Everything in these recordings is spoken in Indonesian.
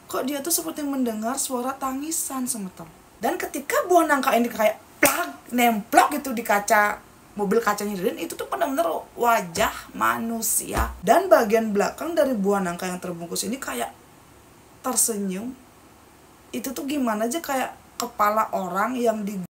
kok dia tuh seperti mendengar suara tangisan semeton. Dan ketika buah nangka ini kayak plak, nemplok gitu di kaca mobil kacanya Ririn, itu tuh benar-benar wajah manusia. Dan bagian belakang dari buah nangka yang terbungkus ini kayak tersenyum. Itu tuh gimana aja, kayak kepala orang yang di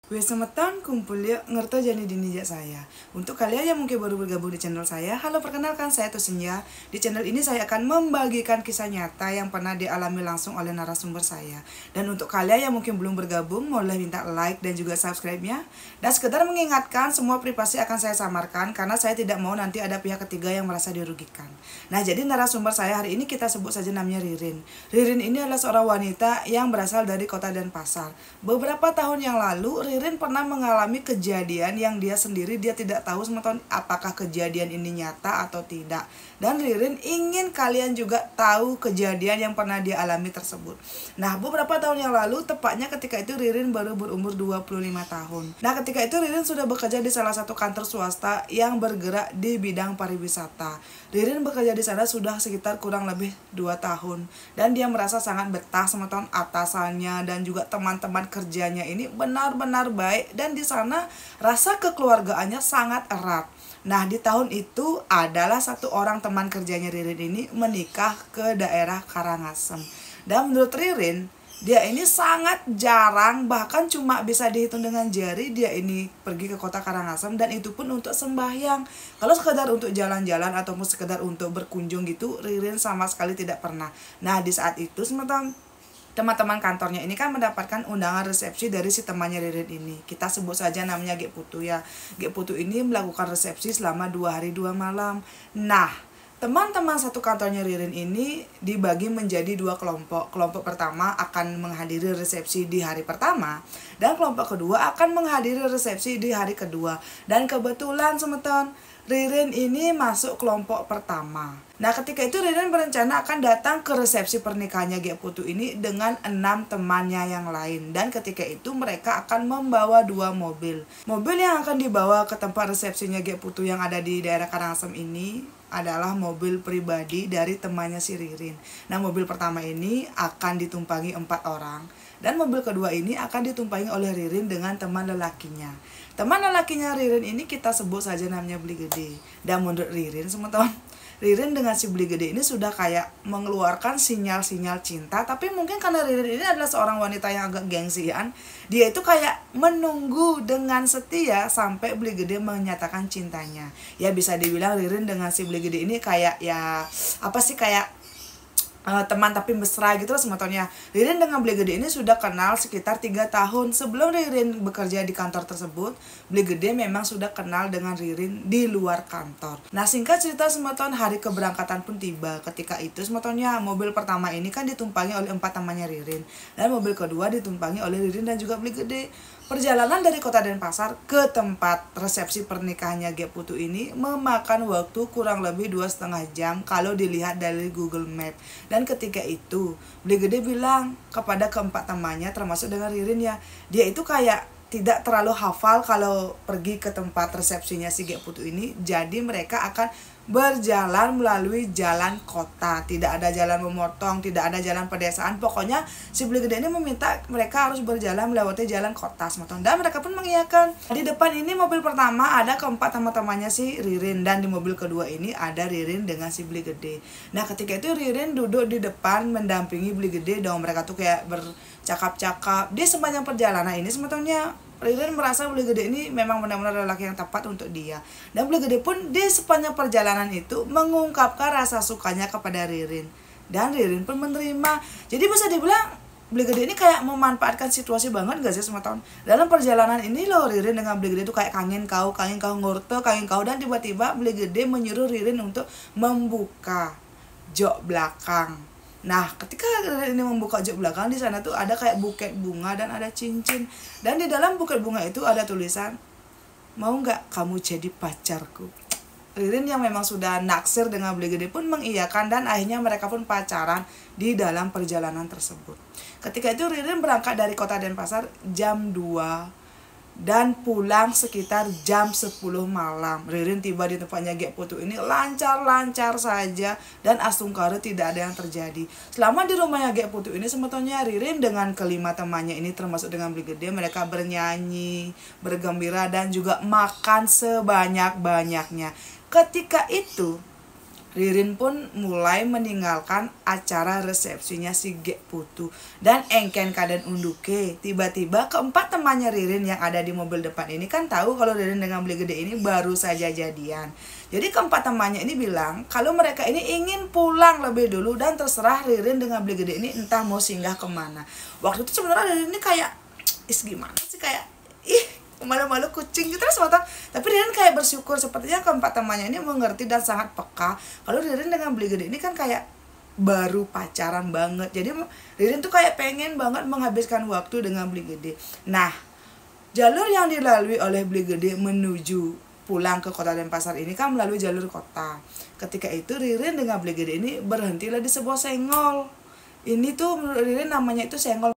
Wes semeton kumpul yuk ngerto jani dinijak saya. Untuk kalian yang mungkin baru bergabung di channel saya, halo, perkenalkan saya Tusinya. Di channel ini saya akan membagikan kisah nyata yang pernah dialami langsung oleh narasumber saya. Dan untuk kalian yang mungkin belum bergabung, boleh minta like dan juga subscribe-nya. Dan sekedar mengingatkan, semua privasi akan saya samarkan karena saya tidak mau nanti ada pihak ketiga yang merasa dirugikan. Nah, jadi narasumber saya hari ini kita sebut saja namanya Ririn. Ririn ini adalah seorang wanita yang berasal dari kota Denpasar. Beberapa tahun yang lalu Ririn pernah mengalami kejadian yang dia sendiri dia tidak tahu semeton apakah kejadian ini nyata atau tidak. Dan Ririn ingin kalian juga tahu kejadian yang pernah dia alami tersebut. Nah, beberapa tahun yang lalu, tepatnya ketika itu Ririn baru berumur 25 tahun. Nah, ketika itu Ririn sudah bekerja di salah satu kantor swasta yang bergerak di bidang pariwisata. Ririn bekerja di sana sudah sekitar kurang lebih 2 tahun. Dan dia merasa sangat betah semeton, atasannya dan juga teman-teman kerjanya ini benar-benar baik, dan di sana rasa kekeluargaannya sangat erat. Nah, di tahun itu adalah satu orang teman kerjanya Ririn ini menikah ke daerah Karangasem. Dan menurut Ririn, dia ini sangat jarang, bahkan cuma bisa dihitung dengan jari dia ini pergi ke kota Karangasem, dan itu pun untuk sembahyang. Kalau sekedar untuk jalan-jalan ataupun sekedar untuk berkunjung gitu, Ririn sama sekali tidak pernah. Nah, di saat itu teman-teman kantornya ini kan mendapatkan undangan resepsi dari si temannya Ririn ini. Kita sebut saja namanya Gek Putu ya. Gek Putu ini melakukan resepsi selama 2 hari 2 malam. Nah, teman-teman satu kantornya Ririn ini dibagi menjadi 2 kelompok. Kelompok pertama akan menghadiri resepsi di hari pertama, dan kelompok kedua akan menghadiri resepsi di hari kedua. Dan kebetulan semeton, Ririn ini masuk kelompok pertama. Nah, ketika itu Ririn berencana akan datang ke resepsi pernikahannya Gek Putu ini dengan 6 temannya yang lain. Dan ketika itu mereka akan membawa 2 mobil. Mobil yang akan dibawa ke tempat resepsinya Gek Putu yang ada di daerah Karangasem ini adalah mobil pribadi dari temannya si Ririn. Nah, mobil pertama ini akan ditumpangi 4 orang. Dan mobil kedua ini akan ditumpangi oleh Ririn dengan teman lelakinya. Teman lelakinya Ririn ini kita sebut saja namanya Beli Gede. Dan menurut Ririn, teman-teman, Ririn dengan si Beli Gede ini sudah kayak mengeluarkan sinyal-sinyal cinta. Tapi mungkin karena Ririn ini adalah seorang wanita yang agak gengsian, dia itu kayak menunggu dengan setia sampai Beli Gede menyatakan cintanya. Ya, bisa dibilang Ririn dengan si Beli Gede ini kayak ya apa sih, kayak teman tapi mesra gitu loh semetonnya. Ririn dengan Beli Gede ini sudah kenal sekitar 3 tahun. Sebelum Ririn bekerja di kantor tersebut, Beli Gede memang sudah kenal dengan Ririn di luar kantor. Nah, singkat cerita semeton, hari keberangkatan pun tiba. Ketika itu semetonnya, mobil pertama ini kan ditumpangi oleh 4 temannya Ririn, dan mobil kedua ditumpangi oleh Ririn dan juga Beli Gede. Perjalanan dari kota Denpasar ke tempat resepsi pernikahannya Gek Putu ini memakan waktu kurang lebih 2,5 jam kalau dilihat dari Google Map. Dan ketika itu Beli Gede bilang kepada keempat temannya, termasuk dengan Ririn ya, dia itu kayak tidak terlalu hafal kalau pergi ke tempat resepsinya si Gek Putu ini. Jadi mereka akan berjalan melalui jalan kota, tidak ada jalan memotong, tidak ada jalan pedesaan. Pokoknya si Beli Gede ini meminta mereka harus berjalan melewati jalan kota semotong, dan mereka pun mengiyakan. Di depan ini mobil pertama ada keempat teman-temannya si Ririn, dan di mobil kedua ini ada Ririn dengan si Beli Gede. Nah, ketika itu Ririn duduk di depan mendampingi Beli Gede, dong mereka tuh kayak bercakap-cakap. Di sepanjang perjalanan ini sebetulnya Ririn merasa Beli Gede ini memang benar-benar lelaki yang tepat untuk dia. Dan Beli Gede pun di sepanjang perjalanan itu mengungkapkan rasa sukanya kepada Ririn. Dan Ririn pun menerima. Jadi bisa dibilang Beli Gede ini kayak memanfaatkan situasi banget gak sih semeton. Dalam perjalanan ini loh, Ririn dengan Beli Gede itu kayak kangen kau ngurte, kangen kau. Dan tiba-tiba Beli Gede menyuruh Ririn untuk membuka jok belakang. Nah, ketika ini membuka jok belakang, di sana tuh ada kayak buket bunga dan ada cincin. Dan di dalam buket bunga itu ada tulisan, "Mau nggak kamu jadi pacarku?" Ririn yang memang sudah naksir dengan Beli Gede pun mengiyakan, dan akhirnya mereka pun pacaran di dalam perjalanan tersebut. Ketika itu Ririn berangkat dari kota Denpasar jam 2 dan pulang sekitar jam 10 malam. Ririn tiba di tempatnya Gek Putu ini lancar-lancar saja dan asungkara tidak ada yang terjadi. Selama di rumahnya Gek Putu ini sebetulnya Ririn dengan kelima temannya ini termasuk dengan Brigade, mereka bernyanyi, bergembira dan juga makan sebanyak-banyaknya. Ketika itu Ririn pun mulai meninggalkan acara resepsinya si Gek Putu. Dan engken kadan unduke, tiba-tiba keempat temannya Ririn yang ada di mobil depan ini kan tahu kalau Ririn dengan Brigade ini baru saja jadian. Jadi keempat temannya ini bilang kalau mereka ini ingin pulang lebih dulu dan terserah Ririn dengan Brigade ini entah mau singgah kemana. Waktu itu sebenarnya Ririn ini kayak, gimana sih, kayak malu-malu kucing gitu terus matang. Tapi Ririn kayak bersyukur sepertinya keempat temannya ini mengerti dan sangat peka kalau Ririn dengan Brigade ini kan kayak baru pacaran banget. Jadi Ririn tuh kayak pengen banget menghabiskan waktu dengan Brigade. Nah, jalur yang dilalui oleh Brigade menuju pulang ke kota Denpasar ini kan melalui jalur kota. Ketika itu Ririn dengan Brigade ini berhentilah di sebuah senggol. Ini tuh menurut Ririn namanya itu senggol.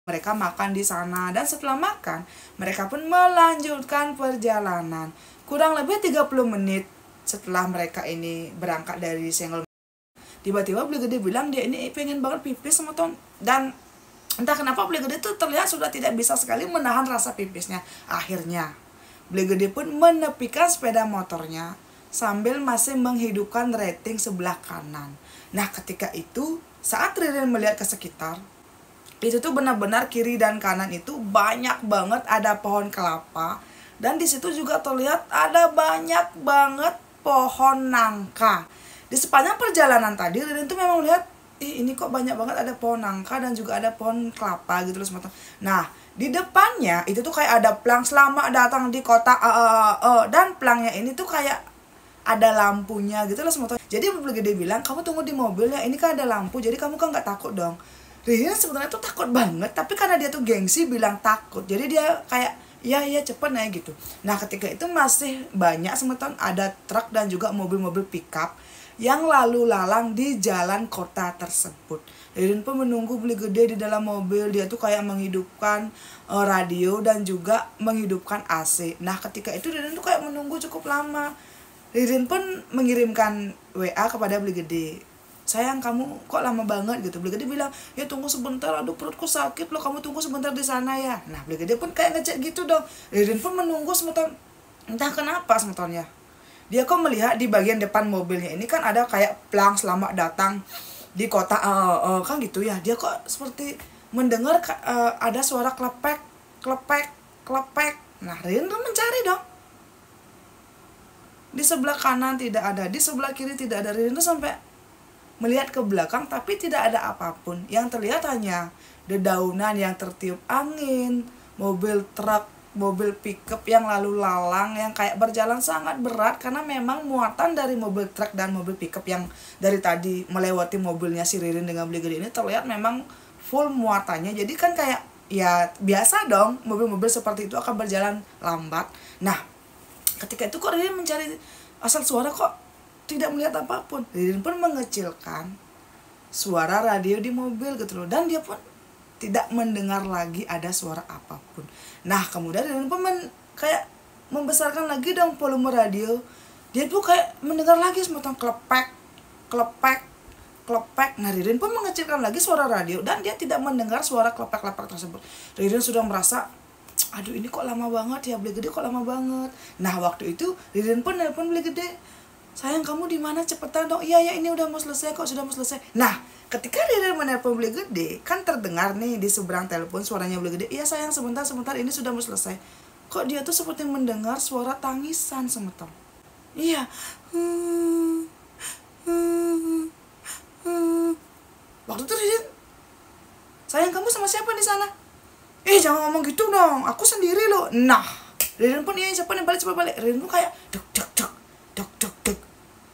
Mereka makan di sana dan setelah makan mereka pun melanjutkan perjalanan. Kurang lebih 30 menit setelah mereka ini berangkat dari senggol, tiba-tiba Brigade bilang dia ini pengen banget pipis sama Ton. Dan entah kenapa Brigade itu terlihat sudah tidak bisa sekali menahan rasa pipisnya. Akhirnya Brigade pun menepikan sepeda motornya sambil masih menghidupkan rating sebelah kanan. Nah, ketika itu saat Ririn melihat ke sekitar, itu tuh benar-benar kiri dan kanan itu banyak banget ada pohon kelapa, dan di situ juga terlihat ada banyak banget pohon nangka. Di sepanjang perjalanan tadi Ririn tuh memang lihat ini kok banyak banget ada pohon nangka dan juga ada pohon kelapa gitu loh semata. Nah, di depannya itu tuh kayak ada plang selamat datang di kota dan plangnya ini tuh kayak ada lampunya gitu loh semata. Jadi Brigade bilang, kamu tunggu di mobil ya, ini kan ada lampu jadi kamu kan nggak takut dong. Ririn sebenarnya tuh takut banget, tapi karena dia tuh gengsi bilang takut, jadi dia kayak ya cepet aja gitu. Nah, ketika itu masih banyak semeton ada truk dan juga mobil-mobil pickup yang lalu lalang di jalan kota tersebut. Ririn pun menunggu Brigade di dalam mobil. Dia tuh kayak menghidupkan radio dan juga menghidupkan AC. Nah, ketika itu Ririn tuh kayak menunggu cukup lama. Ririn pun mengirimkan WA kepada Brigade, sayang kamu kok lama banget gitu. Brigade bilang, ya tunggu sebentar, aduh perutku sakit loh, kamu tunggu sebentar di sana ya. Nah, Brigade pun kayak ngecek gitu dong. Ririn pun menunggu sebentar, entah kenapa sebentarnya dia kok melihat di bagian depan mobilnya ini kan ada kayak plang selamat datang di kota kan gitu ya. Dia kok seperti mendengar ada suara klepek klepek klepek. Nah, Ririn pun mencari dong. Di sebelah kanan tidak ada, di sebelah kiri tidak ada. Ririn tuh sampai melihat ke belakang tapi tidak ada apapun. Yang terlihat hanya dedaunan yang tertiup angin, mobil truk, mobil pickup yang lalu lalang yang kayak berjalan sangat berat karena memang muatan dari mobil truk dan mobil pickup yang dari tadi melewati mobilnya si Ririn dengan Brigade ini terlihat memang full muatannya. Jadi kan kayak ya biasa dong mobil-mobil seperti itu akan berjalan lambat. Nah, ketika itu kok Ririn mencari asal suara kok tidak melihat apapun. Ririn pun mengecilkan suara radio di mobil gitu loh, dan dia pun tidak mendengar lagi ada suara apapun. Nah, kemudian Ririn pun kayak membesarkan lagi dong volume radio. Dia tuh kayak mendengar lagi semacam klepek klepek klepek. Nah, Ririn pun mengecilkan lagi suara radio dan dia tidak mendengar suara klepek-klepek tersebut. Ririn sudah merasa, aduh ini kok lama banget ya, Brigade kok lama banget. Nah, waktu itu Ririn pun nelpon Brigade, sayang kamu di mana, cepetan dong. Iya ini udah mau selesai kok, sudah mau selesai. Nah, ketika Ririn menelpon Brigade kan terdengar nih di seberang telepon suaranya Brigade, iya sayang sebentar ini sudah mau selesai. Kok dia tuh seperti mendengar suara tangisan semeton. Iya. Waktu itu Ririn, sayang kamu sama siapa di sana? Jangan ngomong gitu dong, aku sendiri loh. Nah, Ririn pun cepat balik. Ririn pun kayak dek.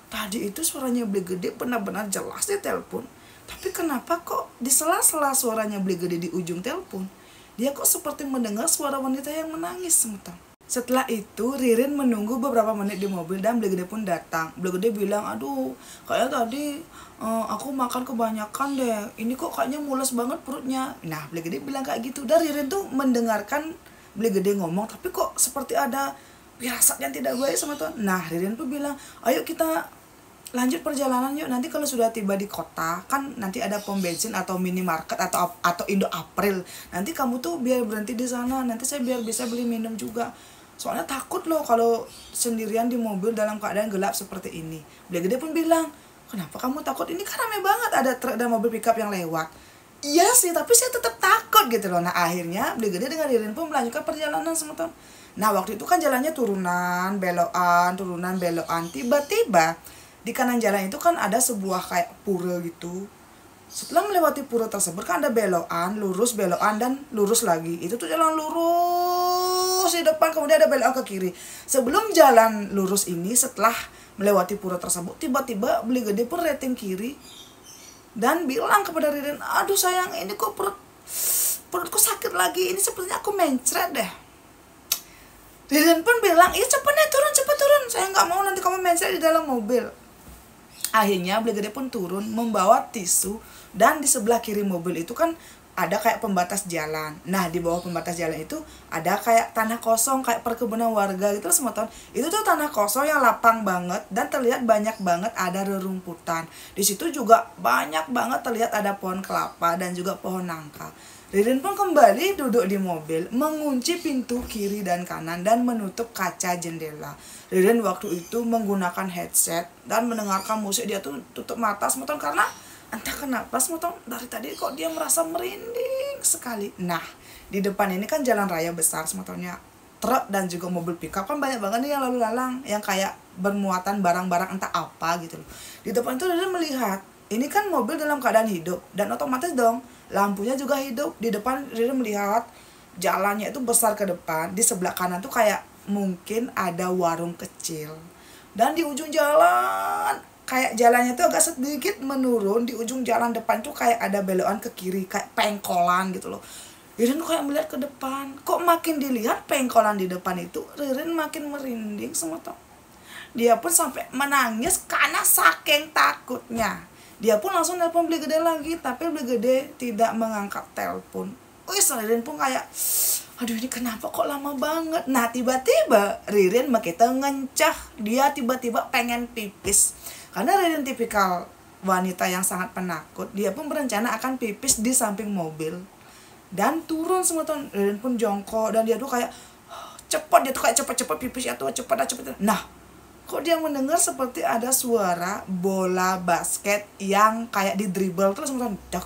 Tadi itu suaranya Brigade benar-benar jelas di telepon. Tapi kenapa kok di sela-sela suaranya Brigade di ujung telepon, dia kok seperti mendengar suara wanita yang menangis semeton. Setelah itu Ririn menunggu beberapa menit di mobil dan Brigade pun datang. Brigade bilang, aduh kayaknya tadi aku makan kebanyakan deh, ini kok kayaknya mules banget perutnya. Nah, Brigade bilang kayak gitu. Dan Ririn tuh mendengarkan Beli Gede ngomong, tapi kok seperti ada firasat yang tidak baik sama Tuhan. Nah, Ririn pun bilang, ayo kita lanjut perjalanan yuk, nanti kalau sudah tiba di kota kan nanti ada pom bensin atau minimarket atau Indo April, nanti kamu tuh biar berhenti di sana, nanti saya biar bisa beli minum juga, soalnya takut loh kalau sendirian di mobil dalam keadaan gelap seperti ini. Beli Gede pun bilang, kenapa kamu takut, ini kan rame banget, ada truk dan mobil pickup yang lewat. Iya sih, tapi saya tetap takut gitu loh. Nah akhirnya Beli Gede dengan Ririn pun melanjutkan perjalanan sama Tuhan. Nah waktu itu kan jalannya turunan belokan, tiba-tiba di kanan jalan itu kan ada sebuah kayak pura gitu. Setelah melewati pura tersebut kan ada belokan, dan lurus lagi. Itu tuh jalan lurus di depan, kemudian ada belokan ke kiri. Sebelum jalan lurus ini, setelah melewati pura tersebut, tiba-tiba Beli Gede pun rating kiri dan bilang kepada Ririn, aduh sayang, ini kok perutku sakit lagi, ini sepertinya aku mencret deh. Ririn pun bilang, iya cepet turun, saya nggak mau nanti kamu mencret di dalam mobil. Akhirnya Beli Gede pun turun membawa tisu, dan di sebelah kiri mobil itu kan ada kayak pembatas jalan. Nah di bawah pembatas jalan itu ada kayak tanah kosong, kayak perkebunan warga gitu semua tahun. Itu tuh tanah kosong yang lapang banget dan terlihat banyak banget ada rerumputan. Di situ juga banyak banget terlihat ada pohon kelapa dan juga pohon nangka. Ririn pun kembali duduk di mobil, mengunci pintu kiri dan kanan dan menutup kaca jendela. Ririn waktu itu menggunakan headset dan mendengarkan musik. Dia tuh tutup mata semoton karena entah kenapa semoton dari tadi kok dia merasa merinding sekali. Nah, di depan ini kan jalan raya besar semotonnya. Truk dan juga mobil pickup kan banyak banget nih yang lalu lalang, yang kayak bermuatan barang-barang entah apa gitu loh. Di depan itu Ririn melihat, ini kan mobil dalam keadaan hidup dan otomatis dong lampunya juga hidup. Di depan Ririn melihat jalannya itu besar ke depan. Di sebelah kanan tuh kayak mungkin ada warung kecil. Dan di ujung jalan, kayak jalannya tuh agak sedikit menurun. Di ujung jalan depan tuh kayak ada belokan ke kiri, kayak pengkolan gitu loh. Ririn kayak melihat ke depan. Kok makin dilihat pengkolan di depan itu, Ririn makin merinding semua tuh. Dia pun sampai menangis karena saking takutnya. Dia pun langsung nelpon Beli Gede lagi, tapi Beli Gede tidak mengangkat telepon. Ririn pun kayak, aduh ini kenapa kok lama banget. Nah tiba-tiba Ririn makita ngencah, dia tiba-tiba pengen pipis. Karena Ririn tipikal wanita yang sangat penakut, dia pun berencana akan pipis di samping mobil. Dan turun semua tuh, Ririn pun jongkok dan dia tuh kayak, cepet, dia tuh kayak cepet-cepet pipis ya tuh, cepet. Nah, kok dia mendengar seperti ada suara bola basket yang kayak di dribble terus langsung dek.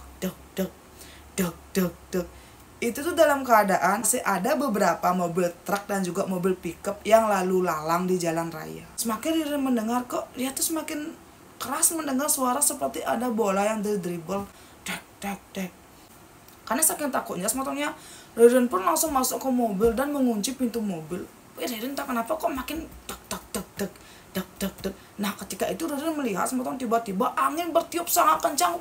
Itu tuh dalam keadaan masih ada beberapa mobil truk dan juga mobil pickup yang lalu lalang di jalan raya. Semakin dia mendengar, kok dia tuh semakin keras mendengar suara seperti ada bola yang di dribble dek. Karena saking takutnya sebetulnya Ririn pun langsung masuk ke mobil dan mengunci pintu mobil. Ririn tak kenapa kok makin dek. Nah ketika itu Ririn melihat sebetulnya tiba-tiba angin bertiup sangat kencang.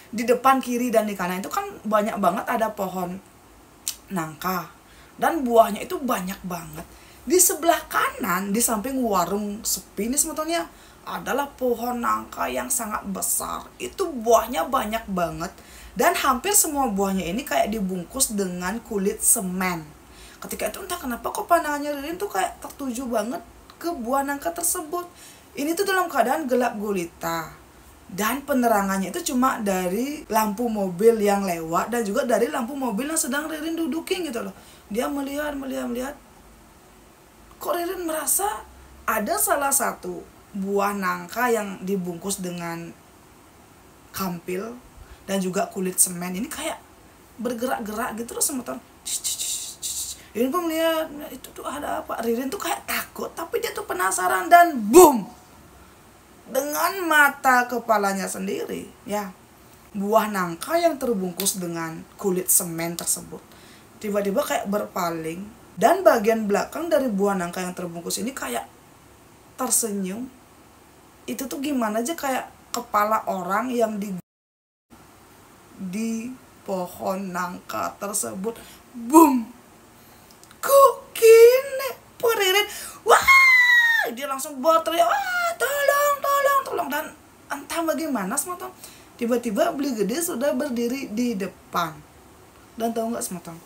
Di depan kiri dan di kanan itu kan banyak banget ada pohon nangka dan buahnya itu banyak banget. Di sebelah kanan di samping warung sepi ini sebetulnya adalah pohon nangka yang sangat besar. Itu buahnya banyak banget dan hampir semua buahnya ini kayak dibungkus dengan kulit semen. Ketika itu entah kenapa kok pandangannya Ririn tuh kayak tertuju banget ke buah nangka tersebut. Ini tuh dalam keadaan gelap gulita. Dan penerangannya itu cuma dari lampu mobil yang lewat dan juga dari lampu mobil yang sedang Ririn dudukin gitu loh. Dia melihat. Kok Ririn merasa ada salah satu buah nangka yang dibungkus dengan kampil dan juga kulit semen ini kayak bergerak-gerak gitu loh semeton. Ririn pun melihat, itu tuh ada apa? Ririn tuh kayak takut, tapi dia tuh penasaran dan boom! Dengan mata kepalanya sendiri, ya, buah nangka yang terbungkus dengan kulit semen tersebut tiba-tiba kayak berpaling dan bagian belakang dari buah nangka yang terbungkus ini kayak tersenyum. Itu tuh gimana aja kayak kepala orang yang di pohon nangka tersebut. Boom! Kok gini? Ririn, wah, dia langsung berteriak, wah, tolong, dan entah bagaimana semacam tiba-tiba Beli Gede sudah berdiri di depan. Dan tahu nggak semacam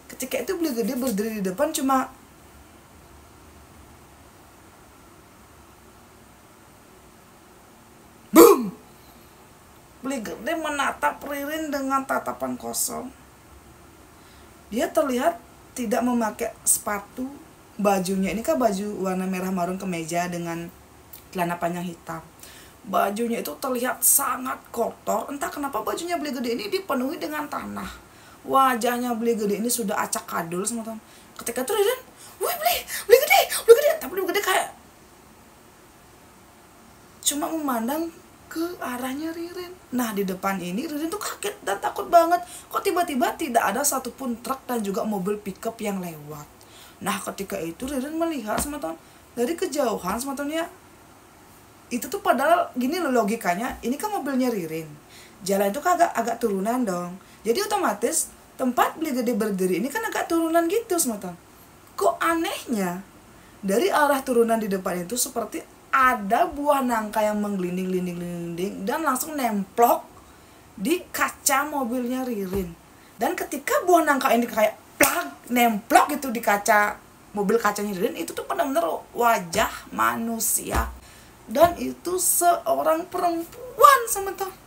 Ketika itu beli gede berdiri di depan cuma boom. Beli gede menatap Ririn dengan tatapan kosong. Dia terlihat tidak memakai sepatu. Bajunya ini kan baju warna merah marun kemeja dengan celana panjang hitam. Bajunya itu terlihat sangat kotor. Entah kenapa bajunya beli gede ini dipenuhi dengan tanah. Wajahnya beli gede ini sudah acak kadul semua teman. Ketika itu Ririn, wih beli gede. Tapi beli gede kayak cuma memandang ke arahnya Ririn. Nah di depan ini Ririn tuh kaget dan takut banget. Kok tiba-tiba tidak ada satupun truk dan juga mobil pickup yang lewat. Nah ketika itu Ririn melihat teman-teman dari kejauhan teman-temannya. Itu tuh padahal gini loh logikanya. Ini kan mobilnya Ririn. Jalan itu kan agak turunan dong. Jadi otomatis tempat beli gede berdiri ini kan agak turunan gitu teman-teman. Kok anehnya dari arah turunan di depan itu seperti ada buah nangka yang menggelinding dan langsung nemplok di kaca mobilnya Ririn. Dan ketika buah nangka ini kayak plak nemplok gitu di kaca mobil kacanya Ririn, itu tuh benar-benar wajah manusia dan itu seorang perempuan teman-teman.